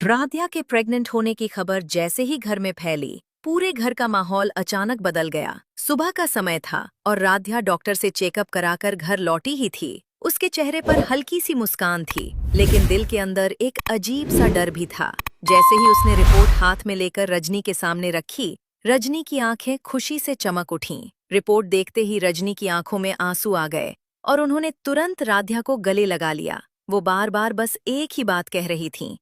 राध्या के प्रेग्नेंट होने की खबर जैसे ही घर में फैली, पूरे घर का माहौल अचानक बदल गया। सुबह का समय था और राध्या डॉक्टर से चेकअप कराकर घर लौटी ही थी। उसके चेहरे पर हल्की सी मुस्कान थी, लेकिन दिल के अंदर एक अजीब सा डर भी था। जैसे ही उसने रिपोर्ट हाथ में लेकर रजनी के सामने रखी, रजनी की आंखें खुशी से चमक उठीं। रिपोर्ट देखते ही रजनी की आंखों में आंसू आ गए और उन्होंने तुरंत राध्या को गले लगा लिया। वो बार बार बस एक ही बात कह रही थीं,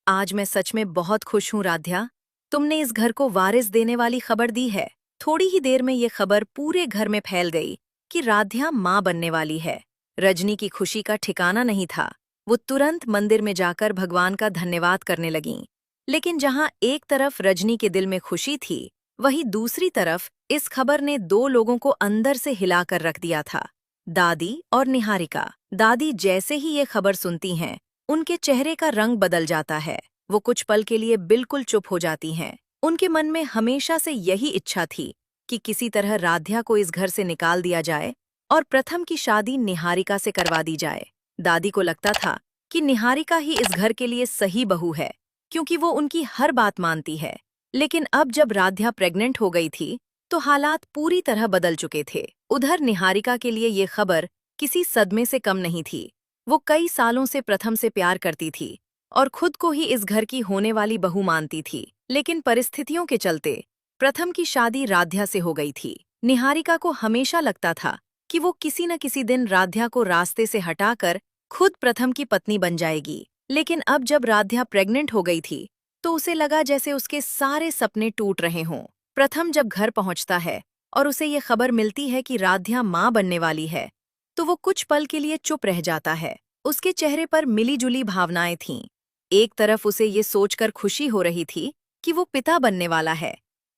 आज मैं सच में बहुत खुश हूँ राध्या, तुमने इस घर को वारिस देने वाली खबर दी है। थोड़ी ही देर में ये खबर पूरे घर में फैल गई कि राध्या माँ बनने वाली है। रजनी की खुशी का ठिकाना नहीं था। वो तुरंत मंदिर में जाकर भगवान का धन्यवाद करने लगीं। लेकिन जहाँ एक तरफ रजनी के दिल में खुशी थी, वहीं दूसरी तरफ इस खबर ने दो लोगों को अंदर से हिलाकर रख दिया था, दादी और निहारिका। दादी जैसे ही ये खबर सुनती हैं, उनके चेहरे का रंग बदल जाता है। वो कुछ पल के लिए बिल्कुल चुप हो जाती हैं। उनके मन में हमेशा से यही इच्छा थी कि किसी तरह राध्या को इस घर से निकाल दिया जाए और प्रथम की शादी निहारिका से करवा दी जाए। दादी को लगता था कि निहारिका ही इस घर के लिए सही बहू है, क्योंकि वो उनकी हर बात मानती है। लेकिन अब जब राध्या प्रेग्नेंट हो गई थी, तो हालात पूरी तरह बदल चुके थे। उधर निहारिका के लिए ये खबर किसी सदमे से कम नहीं थी। वो कई सालों से प्रथम से प्यार करती थी और खुद को ही इस घर की होने वाली बहू मानती थी। लेकिन परिस्थितियों के चलते प्रथम की शादी राध्या से हो गई थी। निहारिका को हमेशा लगता था कि वो किसी न किसी दिन राध्या को रास्ते से हटाकर खुद प्रथम की पत्नी बन जाएगी। लेकिन अब जब राध्या प्रेग्नेंट हो गई थी, तो उसे लगा जैसे उसके सारे सपने टूट रहे हों। प्रथम जब घर पहुंचता है और उसे ये खबर मिलती है कि राध्या माँ बनने वाली है, तो वो कुछ पल के लिए चुप रह जाता है। उसके चेहरे पर मिली-जुली भावनाएं थीं। एक तरफ उसे ये सोचकर खुशी हो रही थी कि वो पिता बनने वाला है,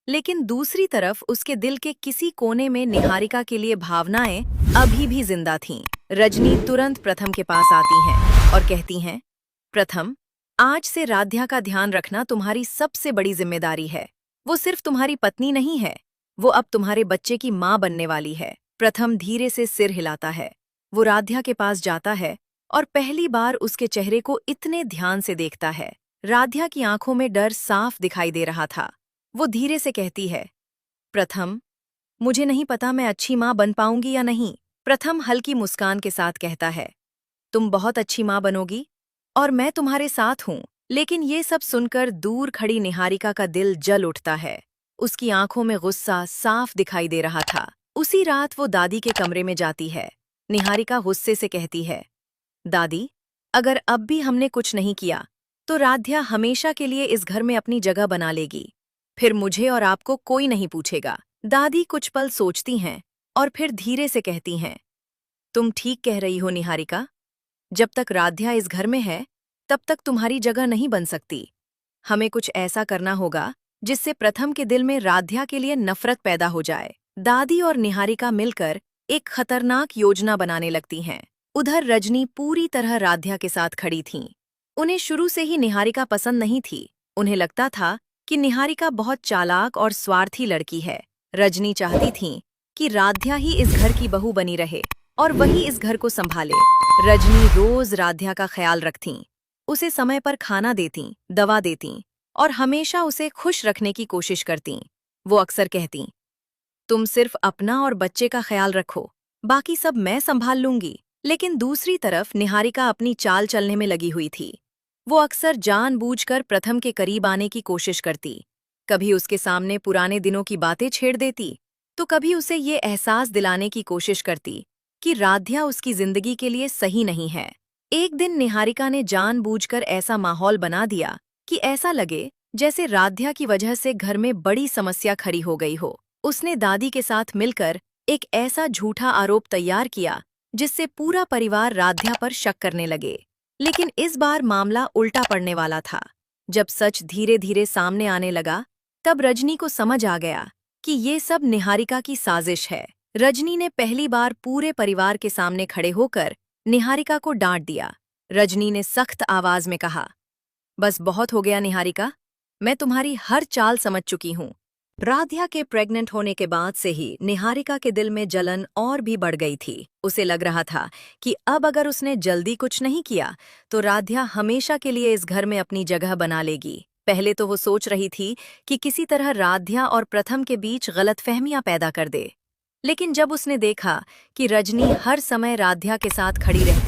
लेकिन दूसरी तरफ उसके दिल के किसी कोने में निहारिका के लिए भावनाएं अभी भी जिंदा थीं। रजनी तुरंत प्रथम के पास आती हैं और कहती हैं, प्रथम, आज से राध्या का ध्यान रखना तुम्हारी सबसे बड़ी जिम्मेदारी है। वो सिर्फ तुम्हारी पत्नी नहीं है, वो अब तुम्हारे बच्चे की माँ बनने वाली है। प्रथम धीरे से सिर हिलाता है। वो राध्या के पास जाता है और पहली बार उसके चेहरे को इतने ध्यान से देखता है। राध्या की आंखों में डर साफ दिखाई दे रहा था। वो धीरे से कहती है, प्रथम, मुझे नहीं पता मैं अच्छी माँ बन पाऊंगी या नहीं। प्रथम हल्की मुस्कान के साथ कहता है, तुम बहुत अच्छी माँ बनोगी और मैं तुम्हारे साथ हूँ। लेकिन ये सब सुनकर दूर खड़ी निहारिका का दिल जल उठता है। उसकी आंखों में गुस्सा साफ दिखाई दे रहा था। उसी रात वो दादी के कमरे में जाती है। निहारिका गुस्से से कहती है, दादी, अगर अब भी हमने कुछ नहीं किया, तो राध्या हमेशा के लिए इस घर में अपनी जगह बना लेगी। फिर मुझे और आपको कोई नहीं पूछेगा। दादी कुछ पल सोचती हैं और फिर धीरे से कहती हैं, तुम ठीक कह रही हो निहारिका। जब तक राध्या इस घर में है, तब तक तुम्हारी जगह नहीं बन सकती। हमें कुछ ऐसा करना होगा जिससे प्रथम के दिल में राध्या के लिए नफरत पैदा हो जाए। दादी और निहारिका मिलकर एक खतरनाक योजना बनाने लगती हैं। उधर रजनी पूरी तरह राध्या के साथ खड़ी थीं। उन्हें शुरू से ही निहारिका पसंद नहीं थी। उन्हें लगता था कि निहारिका बहुत चालाक और स्वार्थी लड़की है। रजनी चाहती थीं कि राध्या ही इस घर की बहू बनी रहे और वही इस घर को संभाले। रजनी रोज राध्या का ख्याल रखतीं, उसे समय पर खाना देतीं, दवा देतीं और हमेशा उसे खुश रखने की कोशिश करतीं। वो अक्सर कहतीं, तुम सिर्फ अपना और बच्चे का ख्याल रखो, बाकी सब मैं संभाल लूंगी। लेकिन दूसरी तरफ निहारिका अपनी चाल चलने में लगी हुई थी। वो अक्सर जानबूझकर प्रथम के करीब आने की कोशिश करती। कभी उसके सामने पुराने दिनों की बातें छेड़ देती, तो कभी उसे ये एहसास दिलाने की कोशिश करती कि राध्या उसकी जिंदगी के लिए सही नहीं है। एक दिन निहारिका ने जानबूझकर ऐसा माहौल बना दिया कि ऐसा लगे जैसे राध्या की वजह से घर में बड़ी समस्या खड़ी हो गई हो। उसने दादी के साथ मिलकर एक ऐसा झूठा आरोप तैयार किया जिससे पूरा परिवार राध्या पर शक करने लगे। लेकिन इस बार मामला उल्टा पड़ने वाला था। जब सच धीरे धीरे सामने आने लगा, तब रजनी को समझ आ गया कि ये सब निहारिका की साजिश है। रजनी ने पहली बार पूरे परिवार के सामने खड़े होकर निहारिका को डांट दिया। रजनी ने सख्त आवाज में कहा, बस बहुत हो गया निहारिका, मैं तुम्हारी हर चाल समझ चुकी हूँ। राध्या के प्रेग्नेंट होने के बाद से ही निहारिका के दिल में जलन और भी बढ़ गई थी। उसे लग रहा था कि अब अगर उसने जल्दी कुछ नहीं किया तो राध्या हमेशा के लिए इस घर में अपनी जगह बना लेगी। पहले तो वो सोच रही थी कि किसी तरह राध्या और प्रथम के बीच गलतफहमियां पैदा कर दे, लेकिन जब उसने देखा कि रजनी हर समय राध्या के साथ खड़ी रहती हैं